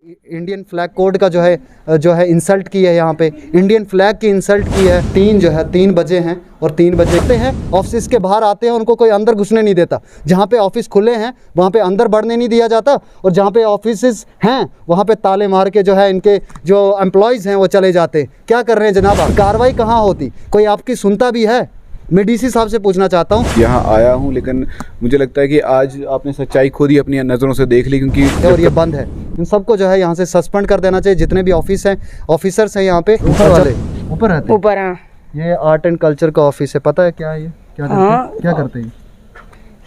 Indian flag code का जो है इंसल्ट की है, यहाँ पे इंडियन फ्लैग की इंसल्ट की है। 3 बजे हैं और 3 बजे हैं, ऑफिस के बाहर आते हैं, उनको कोई अंदर घुसने नहीं देता। जहाँ पे ऑफिस खुले हैं वहाँ पे अंदर बढ़ने नहीं दिया जाता, और जहाँ पे ऑफिस हैं वहाँ पे ताले मार के जो है इनके जो एम्प्लॉयज़ हैं वो चले जाते हैं। क्या कर रहे हैं जनाब? कार्रवाई कहाँ होती? कोई आपकी सुनता भी है? मैं डीसी साहब से पूछना चाहता हूँ। यहाँ आया हूँ, लेकिन मुझे लगता है कि आज आपने सच्चाई खुद ही अपनी नज़रों से देख ली, क्योंकि और ये बंद है। इन सबको जो है यहाँ से सस्पेंड कर देना चाहिए, जितने भी ऑफिसर्स हैं यहाँ पे। ऊपर वाले ऊपर रहते हैं। ऊपर। हाँ, ये आर्ट एंड कल्चर का ऑफिस है, पता है क्या है ये? क्या करते हैं?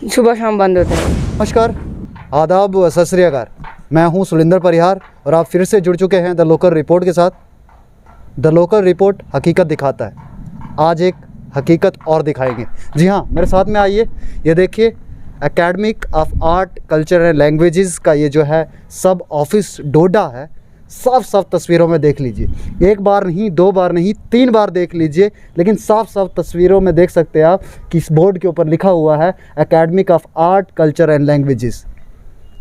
सुबह शाम बंद होता है। नमस्कार, आदाब व सत श्री अकाल। मैं हूँ सुलिंदर परिहार और आप फिर से जुड़ चुके हैं द लोकल रिपोर्ट के साथ। द लोकल रिपोर्ट हकीकत दिखाता है। आज एक हकीकत और दिखाएंगे। जी हाँ, मेरे साथ में आइए। ये देखिए, academic of art culture and languages का ये जो है सब ऑफिस डोडा है। साफ साफ तस्वीरों में देख लीजिए, एक बार नहीं, 2 बार नहीं, 3 बार देख लीजिए, लेकिन साफ साफ तस्वीरों में देख सकते हैं आप कि इस बोर्ड के ऊपर लिखा हुआ है academic of art culture and languages.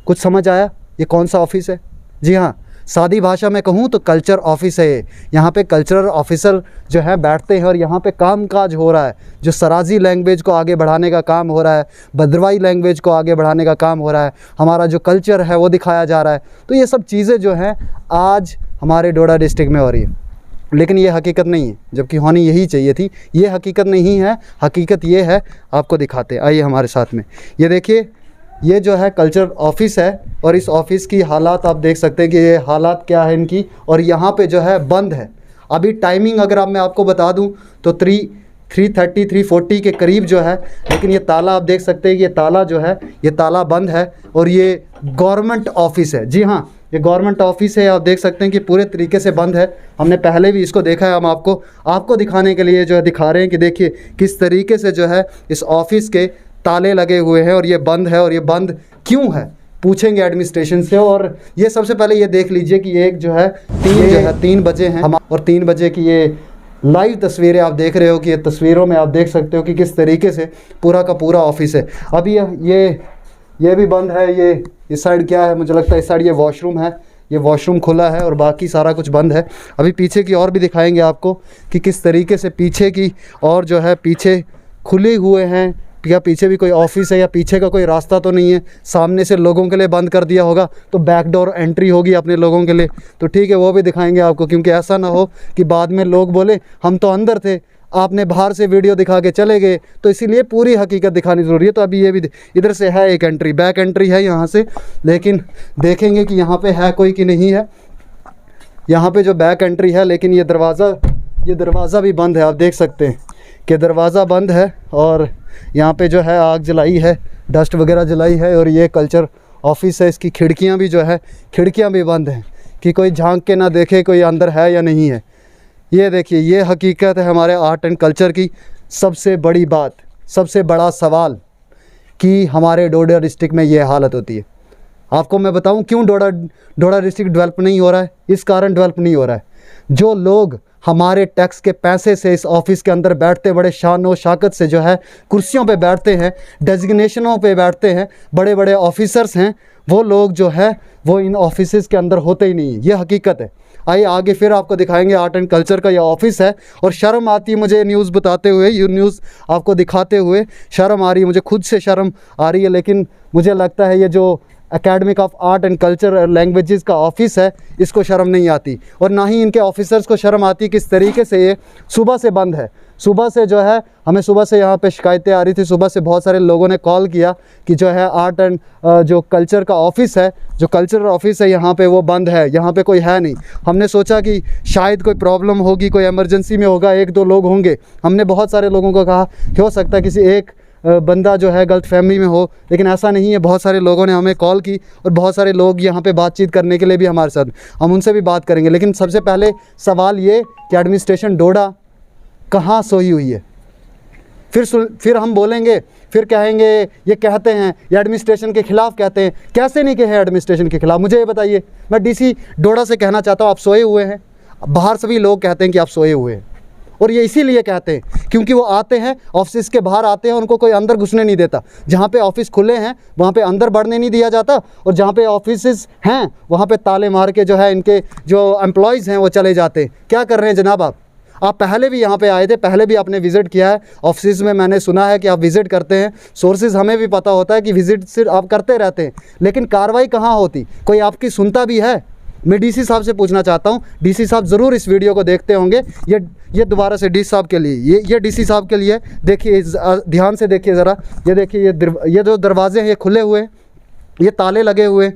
कुछ समझ आया ये कौन सा ऑफिस है? जी हाँ, सादी भाषा में कहूँ तो कल्चर ऑफिस है ये। यहाँ पे कल्चरल ऑफिसर जो है बैठते हैं और यहाँ पे कामकाज हो रहा है। जो सराजी लैंग्वेज को आगे बढ़ाने का काम हो रहा है, भद्रवाही लैंग्वेज को आगे बढ़ाने का काम हो रहा है, हमारा जो कल्चर है वो दिखाया जा रहा है। तो ये सब चीज़ें जो हैं आज हमारे डोडा डिस्ट्रिक्ट में हो रही है, लेकिन ये हकीकत नहीं है, जबकि होनी यही चाहिए थी। ये हकीकत नहीं है, हकीकत ये है, आपको दिखाते हैं। आइए हमारे साथ में। ये देखिए, ये जो है कल्चर ऑफिस है और इस ऑफिस की हालात आप देख सकते हैं कि ये हालात क्या है इनकी। और यहाँ पे जो है बंद है। अभी टाइमिंग अगर मैं आपको बता दूं तो 3:30 3:40 के करीब जो है, लेकिन ये ताला आप देख सकते हैं कि ये ताला जो है ये ताला बंद है और ये गवर्नमेंट ऑफिस है। जी हाँ, ये गवर्नमेंट ऑफिस है। आप देख सकते हैं कि पूरे तरीके से बंद है। हमने पहले भी इसको देखा है, हम आपको दिखाने के लिए जो है दिखा रहे हैं कि देखिए किस तरीके से जो है इस ऑफिस के ताले लगे हुए हैं और ये बंद है। और ये बंद क्यों है पूछेंगे एडमिनिस्ट्रेशन से। और ये सबसे पहले ये देख लीजिए कि एक जो है 3 बजे हैं और 3 बजे की ये लाइव तस्वीरें आप देख रहे हो कि ये तस्वीरों में आप देख सकते हो कि किस तरीके से पूरा का पूरा ऑफिस है। अभी ये भी बंद है। ये इस साइड क्या है? मुझे लगता है इस साइड ये वॉशरूम है। ये वॉशरूम खुला है और बाकी सारा कुछ बंद है। अभी पीछे की और भी दिखाएंगे आपको कि किस तरीके से पीछे की और जो है पीछे खुले हुए हैं, या पीछे भी कोई ऑफिस है या पीछे का कोई रास्ता तो नहीं है। सामने से लोगों के लिए बंद कर दिया होगा तो बैक डोर एंट्री होगी अपने लोगों के लिए, तो ठीक है, वो भी दिखाएंगे आपको, क्योंकि ऐसा ना हो कि बाद में लोग बोले हम तो अंदर थे, आपने बाहर से वीडियो दिखा के चले गए। तो इसीलिए पूरी हकीकत दिखानी ज़रूरी है। तो अभी ये भी इधर से है एक एंट्री, बैक एंट्री है यहाँ से, लेकिन देखेंगे कि यहाँ पर है कोई कि नहीं है। यहाँ पर जो बैक एंट्री है, लेकिन ये दरवाज़ा भी बंद है। आप देख सकते हैं कि दरवाज़ा बंद है और यहाँ पे जो है आग जलाई है, डस्ट वगैरह जलाई है। और ये कल्चर ऑफिस है, इसकी खिड़कियाँ भी जो है खिड़कियाँ भी बंद हैं कि कोई झांक के ना देखे कोई अंदर है या नहीं है। ये देखिए, ये हकीकत है हमारे आर्ट एंड कल्चर की। सबसे बड़ी बात, सबसे बड़ा सवाल कि हमारे डोडा डिस्ट्रिक्ट में ये हालत होती है। आपको मैं बताऊँ क्यों डोडा डिस्ट्रिक्ट डेवलप नहीं हो रहा है। इस कारण डेवलप नहीं हो रहा है, जो लोग हमारे टैक्स के पैसे से इस ऑफिस के अंदर बैठते, बड़े शान और शाकत से जो है कुर्सियों पे बैठते हैं, डेजिग्नेशनों पे बैठते हैं, बड़े बड़े ऑफिसर्स हैं, वो लोग जो है वो इन ऑफिसेस के अंदर होते ही नहीं है। ये हकीकत है। आइए आगे फिर आपको दिखाएंगे आर्ट एंड कल्चर का ये ऑफिस है। और शर्म आती है मुझे न्यूज़ बताते हुए, ये न्यूज़ आपको दिखाते हुए शर्म आ रही है, मुझे खुद से शर्म आ रही है। लेकिन मुझे लगता है ये जो academic of art and culture languages का ऑफिस है, इसको शर्म नहीं आती, और ना ही इनके ऑफिसर्स को शर्म आती किस तरीके से ये सुबह से बंद है। सुबह से जो है हमें सुबह से यहाँ पे शिकायतें आ रही थी। सुबह से बहुत सारे लोगों ने कॉल किया कि जो है आर्ट एंड जो कल्चर का ऑफिस है, जो कल्चरल ऑफिस है यहाँ पे वो बंद है, यहाँ पे कोई है नहीं। हमने सोचा कि शायद कोई प्रॉब्लम होगी, कोई इमरजेंसी में होगा, 1-2 लोग होंगे। हमने बहुत सारे लोगों को कहा कि हो सकता है किसी एक बंदा जो है गलत फहमी में हो, लेकिन ऐसा नहीं है। बहुत सारे लोगों ने हमें कॉल की और बहुत सारे लोग यहाँ पे बातचीत करने के लिए भी हमारे साथ, हम उनसे भी बात करेंगे। लेकिन सबसे पहले सवाल ये कि एडमिनिस्ट्रेशन डोडा कहाँ सोई हुई है। फिर हम बोलेंगे, फिर कहेंगे ये कहते हैं ये एडमिनिस्ट्रेशन के ख़िलाफ़ कहते हैं। कैसे नहीं कहे एडमिनिस्ट्रेशन के ख़िलाफ़? मुझे ये बताइए। मैं डीसी डोडा से कहना चाहता हूँ, आप सोए हुए हैं। बाहर सभी लोग कहते हैं कि आप सोए हुए हैं, और ये इसीलिए कहते हैं क्योंकि वो आते हैं ऑफिस के बाहर आते हैं, उनको कोई अंदर घुसने नहीं देता। जहाँ पे ऑफिस खुले हैं वहाँ पे अंदर बढ़ने नहीं दिया जाता, और जहाँ पे ऑफिस हैं वहाँ पे ताले मार के जो है इनके जो एम्प्लॉयज़ हैं वो चले जाते हैं। क्या कर रहे हैं जनाब आप पहले भी यहाँ पे आए थे, पहले भी आपने विज़िट किया है ऑफिस में, मैंने सुना है कि आप विज़िट करते हैं। सोर्सेज हमें भी पता होता है कि विज़िट सिर्फ आप करते रहते हैं, लेकिन कार्रवाई कहाँ होती, कोई आपकी सुनता भी है? मैं डीसी साहब से पूछना चाहता हूँ, डीसी साहब ज़रूर इस वीडियो को देखते होंगे। ये दोबारा से डीसी साहब के लिए, ये डीसी साहब के लिए देखिए, ध्यान से देखिए ज़रा, ये देखिए ये जो दरवाजे हैं ये खुले हुए हैं, ये ताले लगे हुए,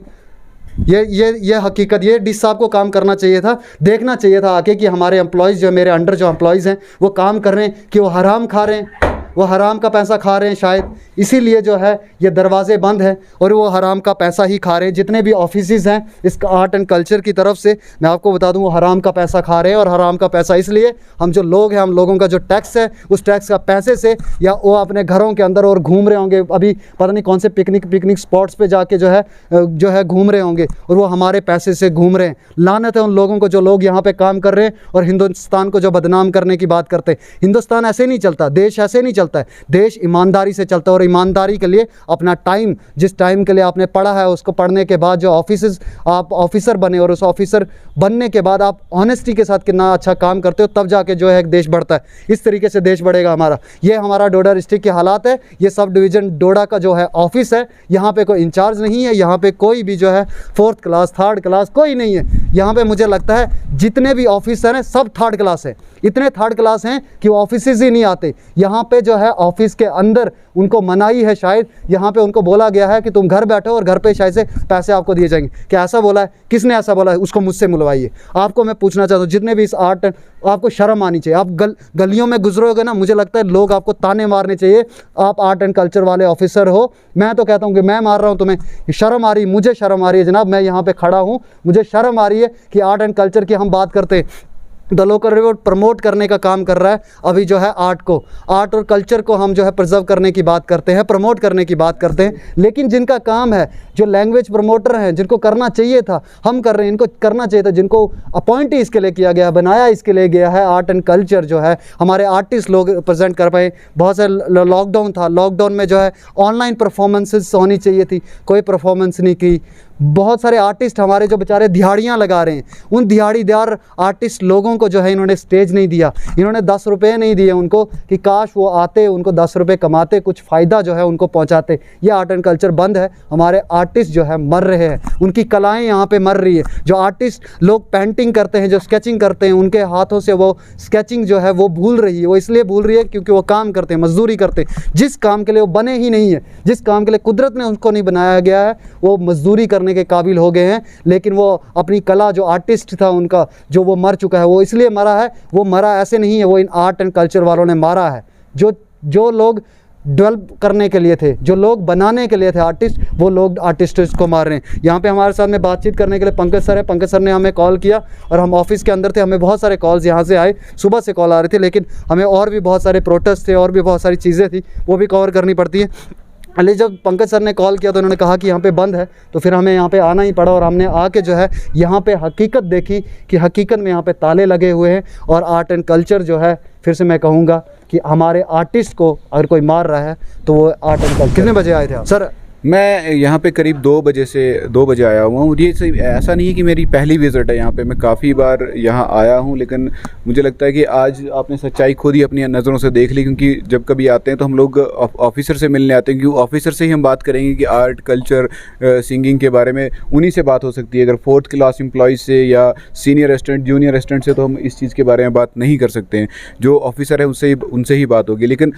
ये हकीकत, ये डीसी साहब को काम करना चाहिए था, देखना चाहिए था आके कि हमारे एम्प्लॉयज़ जो मेरे अंडर जो एम्प्लॉयज़ हैं वो काम कर रहे हैं कि वो हराम खा रहे हैं, वो हराम का पैसा खा रहे हैं शायद, इसीलिए जो है ये दरवाजे बंद हैं और वो हराम का पैसा ही खा रहे हैं। जितने भी ऑफिसेज़ हैं इस आर्ट एंड कल्चर की तरफ से, मैं आपको बता दूं वो हराम का पैसा खा रहे हैं। और हराम का पैसा इसलिए, हम जो लोग हैं, हम लोगों का जो टैक्स है, उस टैक्स का पैसे से, या वो अपने घरों के अंदर और घूम रहे होंगे, अभी पता नहीं कौन से पिकनिक स्पॉट्स पर जाके जो है घूम रहे होंगे, और वो हमारे पैसे से घूम रहे हैं। लानत है उन लोगों को जो लोग यहाँ पर काम कर रहे हैं और हिंदुस्तान को जो बदनाम करने की बात करते हैं। हिंदुस्तान ऐसे नहीं चलता, देश ऐसे नहीं चलता है, देश ईमानदारी से चलता है। और ईमानदारी के लिए अपना टाइम, जिस टाइम के लिए आपने पढ़ा है, उसको पढ़ने के बाद जो आप ऑफिसर बने, और उस ऑफिसर बनने के बाद आप ऑनेस्टी के साथ कितना अच्छा काम करते हो, तब जाके जो है एक देश बढ़ता है। इस तरीके से देश बढ़ेगा हमारा। ये हमारा डोडा डिस्ट्रिक्ट के हालात है। ये सब डिवीज़न डोडा का जो है ऑफिस है, यहाँ पे कोई इंचार्ज नहीं है, यहाँ पे कोई भी जो है 4th क्लास 3rd क्लास कोई नहीं है। यहाँ पे मुझे लगता है जितने भी ऑफिसर हैं सब 3rd क्लास है, इतने 3rd क्लास हैं कि वो ऑफिसेज ही नहीं आते। यहाँ पे जो है ऑफिस के अंदर उनको मनाही है, शायद यहाँ पे उनको बोला गया है कि तुम घर बैठो और घर पे शायद से पैसे आपको दिए जाएंगे। क्या ऐसा बोला है? किसने ऐसा बोला है? उसको मुझसे मिलवाइए। आपको मैं पूछना चाहता हूँ, जितने भी इस आर्ट, आपको शर्म आनी चाहिए। आप गलियों में गुजरोगे ना, मुझे लगता है लोग आपको ताने मारने चाहिए। आप आर्ट एंड कल्चर वाले ऑफिसर हो, मैं तो कहता हूँ कि मैं मार रहा हूँ तुम्हें, शर्म आ रही, मुझे शर्म आ रही है जनाब। मैं यहाँ पे खड़ा हूँ, मुझे शर्म आ रही है कि आर्ट एंड कल्चर की हम बात करते हैं। द लोकल रिपोर्ट प्रमोट करने का काम कर रहा है अभी जो है आर्ट और कल्चर को हम जो है प्रिजर्व करने की बात करते हैं, प्रमोट करने की बात करते हैं। लेकिन जिनका काम है, जो लैंग्वेज प्रमोटर हैं, जिनको करना चाहिए था, हम कर रहे हैं, इनको करना चाहिए था, जिनको अपॉइंट ही इसके लिए किया गया, बनाया इसके लिए गया है। आर्ट एंड कल्चर जो है हमारे आर्टिस्ट लोग प्रेजेंट कर पाए। बहुत सारे लॉकडाउन था, लॉकडाउन में जो है ऑनलाइन परफॉर्मेंसेस होनी चाहिए थी, कोई परफॉर्मेंस नहीं की। बहुत सारे आर्टिस्ट हमारे जो बेचारे दिहाड़ियाँ लगा रहे हैं, उन दिहाड़ीदार आर्टिस्ट लोगों को जो है इन्होंने स्टेज नहीं दिया, इन्होंने 10 रुपये नहीं दिए उनको कि काश वो आते, उनको 10 रुपये कमाते, कुछ फ़ायदा जो है उनको पहुंचाते। ये आर्ट एंड कल्चर बंद है। हमारे आर्टिस्ट जो है मर रहे हैं, उनकी कलाएं यहाँ पे मर रही है। जो आर्टिस्ट लोग पेंटिंग करते हैं, जो स्केचिंग करते हैं, उनके हाथों से वो स्केचिंग जो है वो भूल रही है। वो इसलिए भूल रही है क्योंकि वो काम करते हैं, मजदूरी करते हैं, जिस काम के लिए वो बने ही नहीं है, जिस काम के लिए कुदरत ने उनको नहीं बनाया गया है, वो मजदूरी करने के काबिल हो गए हैं। लेकिन वो अपनी कला, जो आर्टिस्ट था उनका, जो वो मर चुका है, वो इसलिए मरा है, वो मरा ऐसे नहीं है, वो इन आर्ट एंड कल्चर वालों ने मारा है। जो लोग डेवलप करने के लिए थे, जो लोग बनाने के लिए थे आर्टिस्ट, वो लोग आर्टिस्ट को मार रहे हैं। यहाँ पे हमारे साथ में बातचीत करने के लिए पंकज सर है। पंकज सर ने हमें कॉल किया और हम ऑफिस के अंदर थे, हमें बहुत सारे कॉल्स यहाँ से आए, सुबह से कॉल आ रहे थे, लेकिन हमें और भी बहुत सारे प्रोटेस्ट थे, और भी बहुत सारी चीज़ें थी, वो भी कवर करनी पड़ती है। अली जब पंकज सर ने कॉल किया तो उन्होंने कहा कि यहाँ पे बंद है, तो फिर हमें यहाँ पे आना ही पड़ा, और हमने आके जो है यहाँ पे हकीकत देखी कि हकीकत में यहाँ पे ताले लगे हुए हैं। और आर्ट एंड कल्चर जो है, फिर से मैं कहूँगा कि हमारे आर्टिस्ट को अगर कोई मार रहा है तो वो आर्ट एंड कल्चर। कितने बजे आए थे आप सर? मैं यहाँ पे करीब 2 बजे आया हुआ हूँ। ये ऐसा नहीं है कि मेरी पहली विज़िट है यहाँ पे, मैं काफ़ी बार यहाँ आया हूँ, लेकिन मुझे लगता है कि आज आपने सच्चाई खुद ही अपनी नज़रों से देख ली। क्योंकि जब कभी आते हैं तो हम लोग ऑफिसर से मिलने आते हैं, क्योंकि ऑफिसर से ही हम बात करेंगे कि आर्ट कल्चर सिंगिंग के बारे में उन्हीं से बात हो सकती है। अगर 4th क्लास एम्प्लॉयज़ से या सीनियर असिस्टेंट, जूनियर असिस्टेंट से तो हम इस चीज़ के बारे में बात नहीं कर सकते हैं। जो ऑफिसर है उनसे ही बात होगी। लेकिन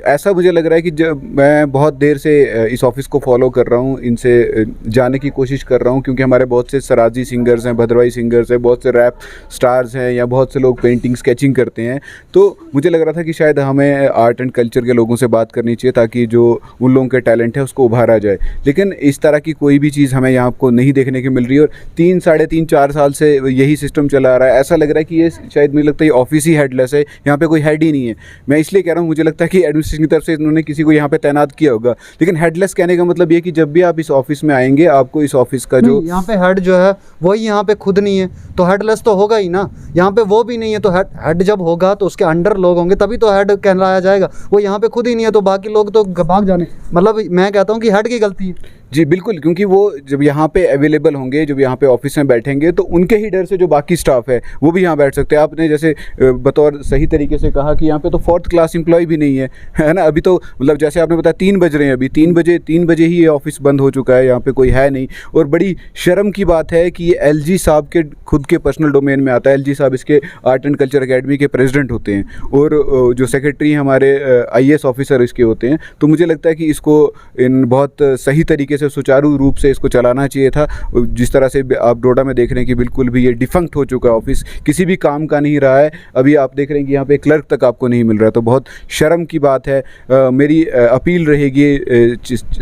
ऐसा मुझे लग रहा है कि जब मैं बहुत देर से इस ऑफिस को फॉलो कर रहा हूँ, इनसे जाने की कोशिश कर रहा हूँ, क्योंकि हमारे बहुत से सराजी सिंगर्स हैं, भद्रवाही सिंगर्स हैं, बहुत से रैप स्टार्स हैं, या बहुत से लोग पेंटिंग स्केचिंग करते हैं। तो मुझे लग रहा था कि शायद हमें आर्ट एंड कल्चर के लोगों से बात करनी चाहिए, ताकि जो उन लोगों के टैलेंट है उसको उभारा जाए। लेकिन इस तरह की कोई भी चीज़ हमें यहाँ को नहीं देखने की मिल रही है। और 3, साढ़े 3, 4 साल से यही सिस्टम चला आ रहा है। ऐसा लग रहा है कि ये शायद मुझे लगता है ऑफिस ही हेडलेस है, यहाँ पे कोई हेड ही नहीं है। मैं इसलिए कह रहा हूँ, मुझे लगता है कि एडमिनिस्ट्रेशन की तरफ से इन्होंने किसी को यहाँ पे तैनात किया होगा, लेकिन हेडलेस कहने कहने का मतलब ये कि जब भी आप इस ऑफिस में आएंगे आपको इस ऑफिस का जो यहाँ पे हेड जो है वही यहाँ पे खुद नहीं है तो हेडलेस तो होगा ही ना। यहाँ पे वो भी नहीं है तो हेड जब होगा तो उसके अंडर लोग होंगे तभी तो हेड कहलाया जाएगा। वो यहाँ पे खुद ही नहीं है तो बाकी लोग तो भाग जाने। मतलब मैं कहता हूँ कि हेड की गलती है। जी बिल्कुल, क्योंकि वो जब यहाँ पे अवेलेबल होंगे, जब यहाँ पे ऑफिस में बैठेंगे तो उनके ही डर से जो बाकी स्टाफ है वो भी यहाँ बैठ सकते हैं। आपने जैसे बतौर सही तरीके से कहा कि यहाँ पे तो 4th क्लास एम्प्लॉय भी नहीं है ना। अभी तो मतलब जैसे आपने बताया 3 बज रहे हैं, अभी 3 बजे ही ये ऑफिस बंद हो चुका है, यहाँ पे कोई है नहीं। और बड़ी शर्म की बात है कि ये LG साहब के खुद के पर्सनल डोमेन में आता है। LG साहब इसके आर्ट एंड कल्चर अकेडमी के प्रेसिडेंट होते हैं और जो सेक्रेटरी हमारे IAS ऑफिसर इसके होते हैं। तो मुझे लगता है कि इसको इन बहुत सही तरीके से सुचारू रूप से इसको चलाना चाहिए था। जिस तरह से आप डोडा में देख रहे हैं कि बिल्कुल भी ये डिफंक्ट हो चुका है ऑफिस, किसी भी काम का नहीं रहा है। अभी आप देख रहे हैं कि यहाँ पे क्लर्क तक आपको नहीं मिल रहा है, तो बहुत शर्म की बात है। मेरी अपील रहेगी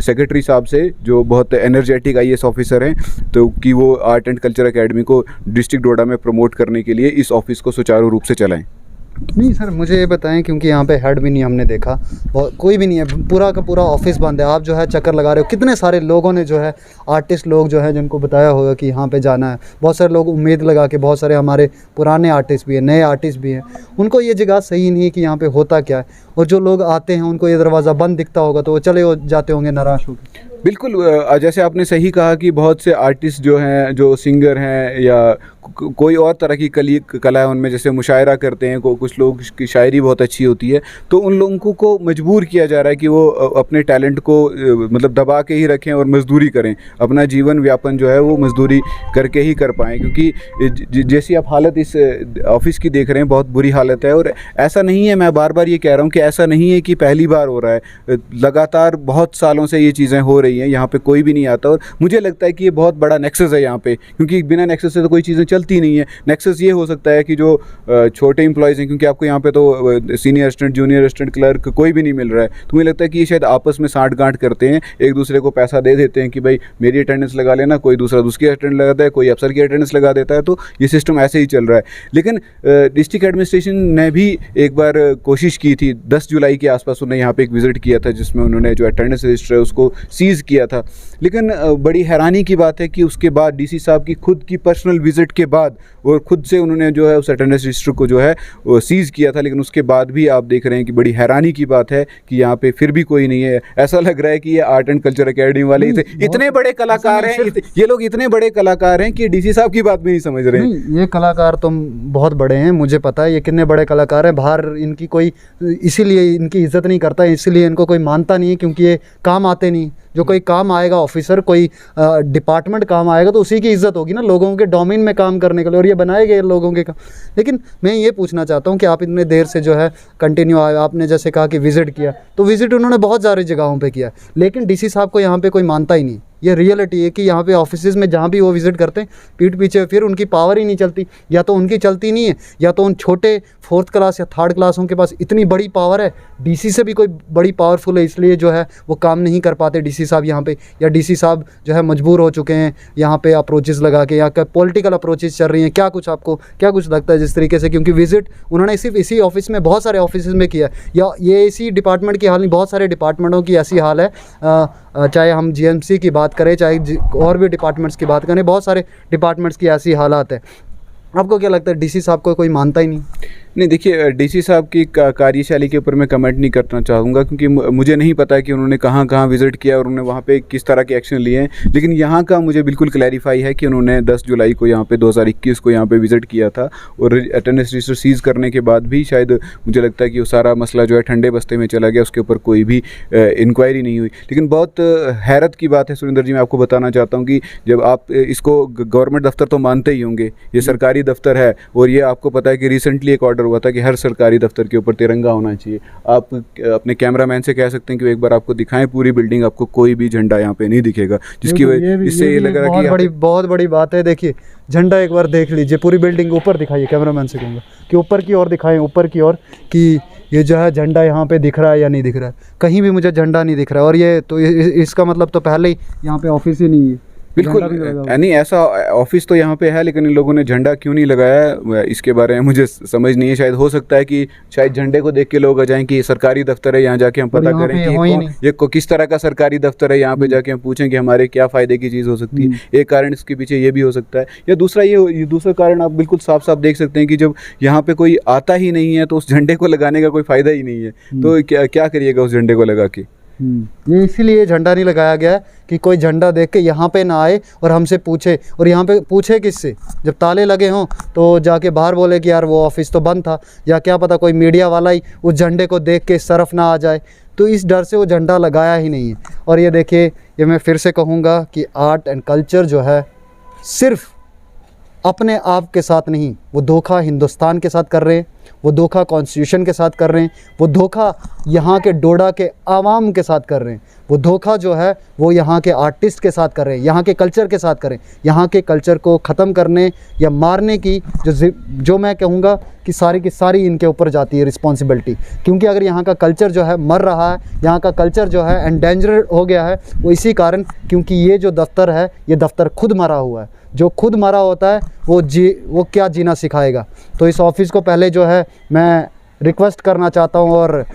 सेक्रेटरी साहब से, जो बहुत एनर्जेटिक IAS ऑफिसर हैं, तो कि वो आर्ट एंड कल्चर अकेडमी को डिस्ट्रिक्ट डोडा में प्रमोट करने के लिए इस ऑफिस को सुचारू रूप से चलाएं। नहीं सर, मुझे ये बताएं, क्योंकि यहाँ पे हेड भी नहीं हमने देखा, कोई भी नहीं है, पूरा का पूरा ऑफिस बंद है। आप जो है चक्कर लगा रहे हो, कितने सारे लोगों ने जो है आर्टिस्ट लोग जो है जिनको बताया होगा कि यहाँ पे जाना है, बहुत सारे लोग उम्मीद लगा के, बहुत सारे हमारे पुराने आर्टिस्ट भी हैं, नए आर्टिस्ट भी हैं, उनको ये जगह सही नहीं है कि यहाँ पे होता क्या है। और जो लोग आते हैं उनको ये दरवाज़ा बंद दिखता होगा तो वो चले जाते होंगे नाराज़ होकर। बिल्कुल, जैसे आपने सही कहा कि बहुत से आर्टिस्ट जो हैं, जो सिंगर हैं या कोई और तरह की कला है उनमें, जैसे मुशायरा करते हैं, कुछ लोग की शायरी बहुत अच्छी होती है, तो उन लोगों को मजबूर किया जा रहा है कि वो अपने टैलेंट को मतलब दबा के ही रखें और मजदूरी करें, अपना जीवन व्यापन जो है वो मजदूरी करके ही कर पाएँ। क्योंकि जैसी आप हालत इस ऑफिस की देख रहे हैं, बहुत बुरी हालत है। और ऐसा नहीं है, मैं बार बार ये कह रहा हूँ कि ऐसा नहीं है कि पहली बार हो रहा है, लगातार बहुत सालों से ये चीज़ें हो रही हैं, यहाँ पे कोई भी नहीं आता। और मुझे लगता है कि ये बहुत बड़ा नेक्सस है यहाँ पे, क्योंकि बिना नेक्सस से तो कोई चीज़ें चलती नहीं है। नेक्सस ये हो सकता है कि जो छोटे एम्प्लॉयज़ हैं, क्योंकि आपको यहाँ पे तो senior assistant, junior assistant, clerk कोई भी नहीं मिल रहा है, तो मुझे लगता है कि ये शायद आपस में साठ गांठ करते हैं, एक दूसरे को पैसा दे देते हैं कि भाई मेरी अटेंडेंस लगा लेना, कोई दूसरा उसकी अटेंडेंस लगाता है, कोई अफसर की अटेंडेंस लगा देता है, तो ये सिस्टम ऐसे ही चल रहा है। लेकिन डिस्ट्रिक्ट एडमिनिस्ट्रेशन ने भी एक बार कोशिश की थी, 10 जुलाई के आसपास उन्होंने यहाँ पे एक विज़िट किया था, जिसमें उन्होंने जो अटेंडेंस रजिस्टर है उसको सीज़ किया था। लेकिन बड़ी हैरानी की बात है कि उसके बाद DC साहब की खुद की पर्सनल विज़िट के बाद और खुद से उन्होंने जो है उस अटेंडेंस रजिस्टर को जो है वो सीज़ किया था, लेकिन उसके बाद भी आप देख रहे हैं कि बड़ी हैरानी की बात है कि यहाँ पे फिर भी कोई नहीं है। ऐसा लग रहा है कि ये आर्ट एंड कल्चर अकेडमी वाले इतने बड़े कलाकार हैं, ये लोग इतने बड़े कलाकार हैं कि DC साहब की बात भी नहीं समझ रहे हैं। ये कलाकार तो बहुत बड़े हैं, मुझे पता है ये कितने बड़े कलाकार हैं। बाहर इनकी कोई इसीलिए इनकी इज़्ज़त नहीं करता, इसीलिए इनको कोई मानता नहीं है, क्योंकि ये काम आते नहीं। जो कोई काम आएगा ऑफिसर, कोई डिपार्टमेंट काम आएगा तो उसी की इज़्ज़त होगी ना, लोगों के डोमेन में काम करने के लिए, और ये बनाए गए लोगों के काम। लेकिन मैं ये पूछना चाहता हूँ कि आप इतने देर से जो है कंटिन्यू आए, आपने जैसे कहा कि विज़िट किया, तो विज़िट उन्होंने बहुत सारी जगहों पे किया, लेकिन DC साहब को यहाँ पे कोई मानता ही नहीं। ये रियलिटी है कि यहाँ पे ऑफिसेज में जहाँ भी वो विज़िट करते हैं, पीठ पीछे फिर उनकी पावर ही नहीं चलती, या तो उनकी चलती नहीं है, या तो उन छोटे 4th क्लास या 3rd क्लासों के पास इतनी बड़ी पावर है, DC से भी कोई बड़ी पावरफुल है, इसलिए जो है वो काम नहीं कर पाते DC साहब यहाँ पे। या DC साहब जो है मजबूर हो चुके हैं यहाँ पे अप्रोचेस लगा के, या पॉलिटिकल अप्रोचेस चल रही हैं, क्या कुछ आपको क्या कुछ लगता है जिस तरीके से? क्योंकि विज़िट उन्होंने सिर्फ इसी ऑफिस में, बहुत सारे ऑफिस में किया, या ये इसी डिपार्टमेंट की हाल नहीं, बहुत सारे डिपार्टमेंटों की ऐसी हाल है, चाहे हम GMC की बात करें, चाहे और भी डिपार्टमेंट्स की बात करें, बहुत सारे डिपार्टमेंट्स की ऐसी हालात है। आपको क्या लगता है DC साहब को कोई मानता ही नहीं? नहीं, देखिए DC साहब की कार्यशैली के ऊपर मैं कमेंट नहीं करना चाहूँगा, क्योंकि मुझे नहीं पता कि उन्होंने कहाँ कहाँ विज़िट किया और उन्होंने वहाँ पे किस तरह के एक्शन लिए हैं। लेकिन यहाँ का मुझे बिल्कुल क्लैरिफाई है कि उन्होंने 10 जुलाई को यहाँ पे 2021 को यहाँ पे विज़िट किया था, और अटेंडेंस रजिस्टर सीज़ करने के बाद भी शायद मुझे लगता है कि वो सारा मसला जो है ठंडे बस्ते में चला गया, उसके ऊपर कोई भी इंक्वायरी नहीं हुई। लेकिन बहुत हैरत की बात है सुरेंद्र जी, मैं आपको बताना चाहता हूँ कि जब आप इसको गवर्नमेंट दफ्तर तो मानते ही होंगे, ये सरकारी दफ्तर है, और ये आपको पता है कि रिसेंटली एक ऑर्डर हुआ था कि हर सरकारी दफ्तर के ऊपर तिरंगा होना चाहिए। आप अपने कैमरामैन से कह सकते हैं कि एक बार आपको दिखाएं पूरी बिल्डिंग, आपको कोई भी झंडा यहाँ पे नहीं दिखेगा, जिसकी वजह इससे ये लग रहा है कि बहुत बड़ी बात है। देखिए झंडा एक बार देख लीजिए, पूरी बिल्डिंग ऊपर दिखाइए, कैमरामैन से कहूँगा कि ऊपर की ओर दिखाएं, ऊपर की ओर, कि ये जो है झंडा यहाँ पे दिख रहा है या नहीं दिख रहा है। कहीं भी मुझे झंडा नहीं दिख रहा है, और ये तो इसका मतलब तो पहले ही यहाँ पे ऑफिस ही नहीं है। बिल्कुल झंडा भी लगा हुआ। नहीं, ऐसा ऑफिस तो यहाँ पे है, लेकिन इन लोगों ने झंडा क्यों नहीं लगाया इसके बारे में मुझे समझ नहीं है। शायद हो सकता है कि शायद झंडे को देख के लोग आ जाएं कि ये सरकारी दफ्तर है, यहाँ जाके हम और पता यहाँ करें पे कि हो ही नहीं। ये किस तरह का सरकारी दफ्तर है, यहाँ पे जाके हम पूछें कि हमारे क्या फ़ायदे की चीज़ हो सकती है। एक कारण इसके पीछे ये भी हो सकता है, या दूसरा ये दूसरा कारण आप बिल्कुल साफ साफ देख सकते हैं कि जब यहाँ पे कोई आता ही नहीं है तो उस झंडे को लगाने का कोई फ़ायदा ही नहीं है। तो क्या क्या करिएगा उस झंडे को लगा के। ये इसीलिए झंडा नहीं लगाया गया है कि कोई झंडा देख के यहाँ पे ना आए और हमसे पूछे, और यहाँ पे पूछे किससे, जब ताले लगे हों तो जाके बाहर बोले कि यार वो ऑफिस तो बंद था, या क्या पता कोई मीडिया वाला ही उस झंडे को देख के इस तरफ ना आ जाए। तो इस डर से वो झंडा लगाया ही नहीं है। और ये देखिए, ये मैं फिर से कहूँगा कि आर्ट एंड कल्चर जो है सिर्फ अपने आप के साथ नहीं, वो धोखा हिंदुस्तान के साथ कर रहे हैं, वो धोखा कॉन्स्टिट्यूशन के साथ कर रहे हैं, वो धोखा यहाँ के डोडा के आवाम के साथ कर रहे हैं, वो धोखा जो है वो यहाँ के आर्टिस्ट के साथ कर रहे हैं, यहाँ के कल्चर के साथ करें। यहाँ के कल्चर को ख़त्म करने या मारने की जो मैं कहूँगा कि सारी की सारी इनके ऊपर जाती है रिस्पॉन्सिबिलिटी। क्योंकि अगर यहाँ का कल्चर जो है मर रहा है, यहाँ का कल्चर जो है एंडेंजर हो गया है, वो इसी कारण, क्योंकि ये जो दफ्तर है ये दफ्तर खुद मरा हुआ है। जो खुद मरा होता है वो क्या जीना सिखाएगा। तो इस ऑफिस को पहले जो है मैं रिक्वेस्ट करना चाहता हूँ और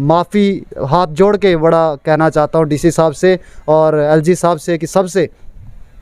माफ़ी हाथ जोड़ के बड़ा कहना चाहता हूँ डीसी साहब से और एलजी साहब से कि सबसे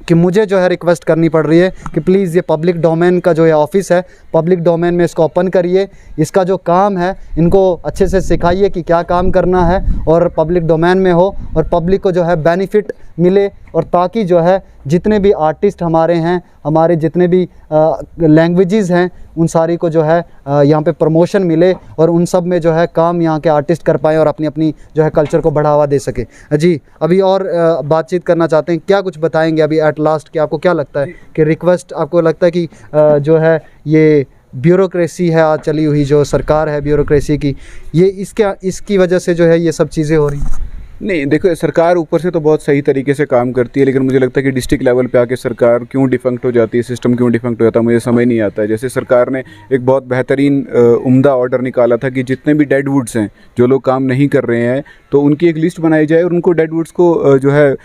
कि मुझे जो है रिक्वेस्ट करनी पड़ रही है कि प्लीज़ ये पब्लिक डोमेन का जो ये ऑफ़िस है, पब्लिक डोमेन में इसको ओपन करिए। इसका जो काम है इनको अच्छे से सिखाइए कि क्या काम करना है और पब्लिक डोमेन में हो और पब्लिक को जो है बेनिफिट मिले, और ताकि जो है जितने भी आर्टिस्ट हमारे हैं, हमारे जितने भी लैंग्वेजेस हैं, उन सारी को जो है यहाँ पे प्रमोशन मिले और उन सब में जो है काम यहाँ के आर्टिस्ट कर पाएँ और अपनी अपनी जो है कल्चर को बढ़ावा दे सके। जी, अभी और बातचीत करना चाहते हैं, क्या कुछ बताएंगे अभी एट लास्ट कि आपको क्या लगता है कि रिक्वेस्ट, आपको लगता है कि जो है ये ब्यूरोक्रेसी है आज चली हुई, जो सरकार है ब्यूरोक्रेसी की, ये इसकी वजह से जो है ये सब चीज़ें हो रही हैं? नहीं, देखो सरकार ऊपर से तो बहुत सही तरीके से काम करती है, लेकिन मुझे लगता है कि डिस्ट्रिक्ट लेवल पे आके सरकार क्यों डिफंक्ट हो जाती है, सिस्टम क्यों डिफंक्ट हो जाता है, मुझे समझ नहीं आता है। जैसे सरकार ने एक बहुत बेहतरीन उम्दा ऑर्डर निकाला था कि जितने भी डेड वुड्स हैं, जो लोग काम नहीं कर रहे हैं, तो उनकी एक लिस्ट बनाई जाए और उनको डेड वुड्स को जो है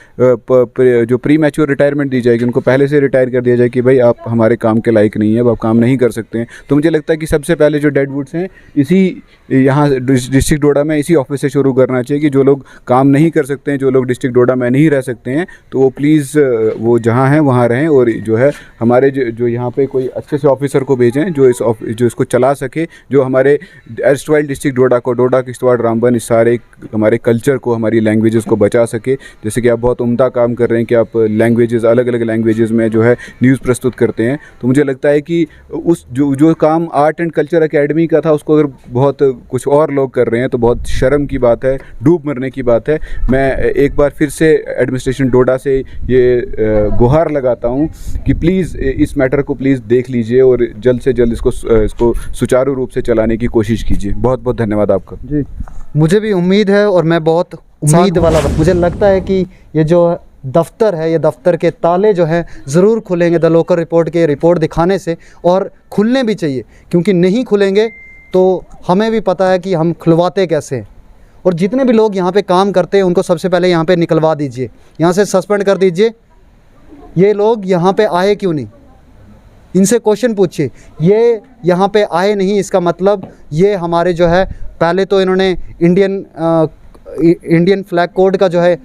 जो प्री मैच्योर रिटायरमेंट दी जाएगी, उनको पहले से रिटायर कर दिया जाए कि भाई आप हमारे काम के लायक नहीं है, अब आप काम नहीं कर सकते हैं। तो मुझे लगता है कि सबसे पहले जो डेड वुड्स हैं इसी यहाँ डिस्ट्रिक्ट डोडा में इसी ऑफिस से शुरू करना चाहिए कि जो लोग काम नहीं कर सकते हैं, जो लोग डिस्ट्रिक्ट डोडा में नहीं रह सकते हैं, तो वो प्लीज़ वो जहाँ हैं वहाँ रहें और जो है हमारे जो यहाँ पे कोई अच्छे से ऑफिसर को भेजें जो इसको चला सके, जो हमारे एर्स्टवाइल डिस्ट्रिक्ट डोडा को, डोडा किश्तवाड़ रामबन, इस सारे हमारे कल्चर को, हमारी लैंग्वेजेस को बचा सके। जैसे कि आप बहुत उम्दा काम कर रहे हैं कि आप लैंग्वेजेस, अलग अलग लैंग्वेजेस में जो है न्यूज़ प्रस्तुत करते हैं, तो मुझे लगता है कि उस जो काम आर्ट एंड कल्चर अकेडमी का था उसको अगर बहुत कुछ और लोग कर रहे हैं तो बहुत शर्म की बात है, डूब मरने की बात है। मैं एक बार फिर से एडमिनिस्ट्रेशन डोडा से ये गुहार लगाता हूँ कि प्लीज़ इस मैटर को प्लीज़ देख लीजिए और जल्द से जल्द इसको सुचारू रूप से चलाने की कोशिश कीजिए। बहुत बहुत धन्यवाद आपका। जी, मुझे भी उम्मीद है और मैं बहुत उम्मीद वाला, मुझे लगता है कि ये जो दफ्तर है, ये दफ्तर के ताले जो हैं ज़रूर खुलेंगे द लोकल रिपोर्ट के रिपोर्ट दिखाने से, और खुलने भी चाहिए, क्योंकि नहीं खुलेंगे तो हमें भी पता है कि हम खुलवाते कैसे हैं। और जितने भी लोग यहाँ पे काम करते हैं उनको सबसे पहले यहाँ पे निकलवा दीजिए, यहाँ से सस्पेंड कर दीजिए। ये लोग यहाँ पे आए क्यों नहीं, इनसे क्वेश्चन पूछिए। ये यहाँ पे आए नहीं, इसका मतलब ये हमारे जो है, पहले तो इन्होंने इंडियन फ्लैग कोड का जो है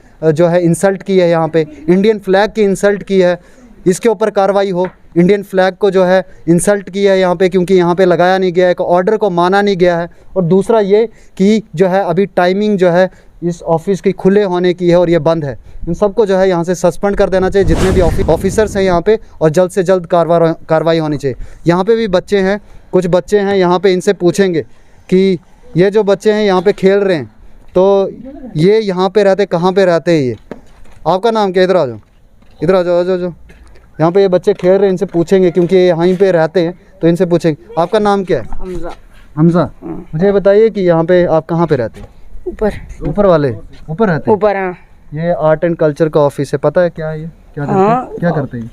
इंसल्ट की है, यहाँ पे इंडियन फ्लैग की इंसल्ट की है, इसके ऊपर कार्रवाई हो। इंडियन फ्लैग को जो है इंसल्ट किया है यहाँ पे, क्योंकि यहाँ पे लगाया नहीं गया है, ऑर्डर को माना नहीं गया है। और दूसरा ये कि जो है अभी टाइमिंग जो है इस ऑफिस की खुले होने की है और ये बंद है। इन सबको जो है यहाँ से सस्पेंड कर देना चाहिए, जितने भी ऑफिसर्स हैं यहाँ पे, और जल्द से जल्द कार्रवाई होनी चाहिए। यहाँ पे भी बच्चे हैं, कुछ बच्चे हैं यहाँ पे, इनसे पूछेंगे कि ये जो बच्चे हैं यहाँ पे खेल रहे हैं, तो ये यहाँ पे रहते, कहाँ पे रहते हैं ये? आपका नाम क्या? इधर आ जाओ, इधर आ जाओ, जो यहाँ पे ये बच्चे खेल रहे हैं, इनसे पूछेंगे क्योंकि यहीं पे रहते हैं, तो इनसे पूछेंगे। आपका नाम क्या है? हमजा। हमजा, मुझे बताइए कि यहाँ पे आप कहाँ पे रहते हैं? ऊपर वाले ऊपर रहते हैं? ऊपर। हाँ, ये आर्ट एंड कल्चर का ऑफिस है, पता है क्या है ये? क्या करते हैं? क्या करते हैं?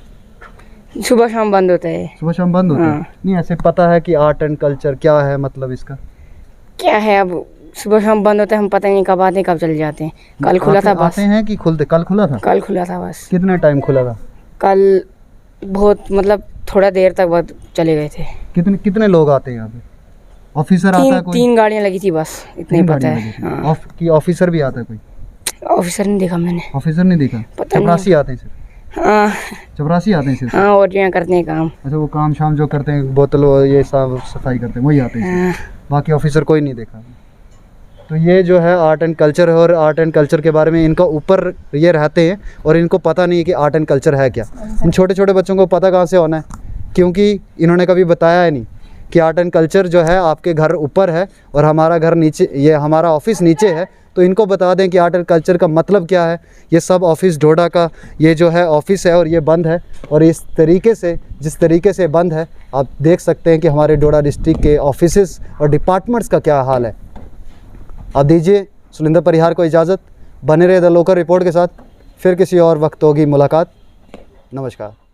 सुबह शाम बंद होता है। सुबह शाम बंद होता है? नहीं, ऐसे पता है कि आर्ट एंड कल्चर क्या है, मतलब इसका क्या है? अब सुबह शाम बंद होता है, हम पता ही नहीं कब आते हैं कब चले जाते हैं। कल खुला था बस, आते हैं कि खुलते? कल खुला था? कल खुला था बस। कितने टाइम खुला था? कल बहुत मतलब थोड़ा देर तक बाद चले गए थे। कितने कितने लोग आते हैं यहाँ पे? ऑफिसर आता है कोई? 3 गाड़ियाँ लगी थी बस, इतना ही तीन पता गाड़ियाँ है। लगी थी। हाँ, कि ऑफिसर भी आता है कोई? ऑफिसर नहीं देखा मैंने। ऑफिसर नहीं देखा? पता नहीं। चपरासी आते हैं सिर्फ? हाँ चपरासी आते हैं सिर्फ? हाँ, और जो यहाँ करते हैं काम। अच्छा, वो काम शाम जो करते हैं, बोतल ये साफ सफाई करते हैं, वही आते हैं सिर्फ? हाँ, बाकी ऑफिसर कोई नहीं देखा। तो ये जो है आर्ट एंड कल्चर है, और आर्ट एंड कल्चर के बारे में इनका ऊपर ये रहते हैं और इनको पता नहीं है कि आर्ट एंड कल्चर है क्या। इन छोटे छोटे बच्चों को पता कहाँ से होना है, क्योंकि इन्होंने कभी बताया ही नहीं कि आर्ट एंड कल्चर जो है आपके घर ऊपर है और हमारा घर नीचे, ये हमारा ऑफिस नीचे है। तो इनको बता दें कि आर्ट एंड कल्चर का मतलब क्या है। ये सब ऑफिस डोडा का ये जो है ऑफिस है और ये बंद है, और इस तरीके से जिस तरीके से बंद है आप देख सकते हैं कि हमारे डोडा डिस्ट्रिक्ट के ऑफिसेस और डिपार्टमेंट्स का क्या हाल है। आप दीजिए सुलिंदर परिहार को इजाज़त। बने रहे द लोकल रिपोर्ट के साथ, फिर किसी और वक्त होगी मुलाकात। नमस्कार।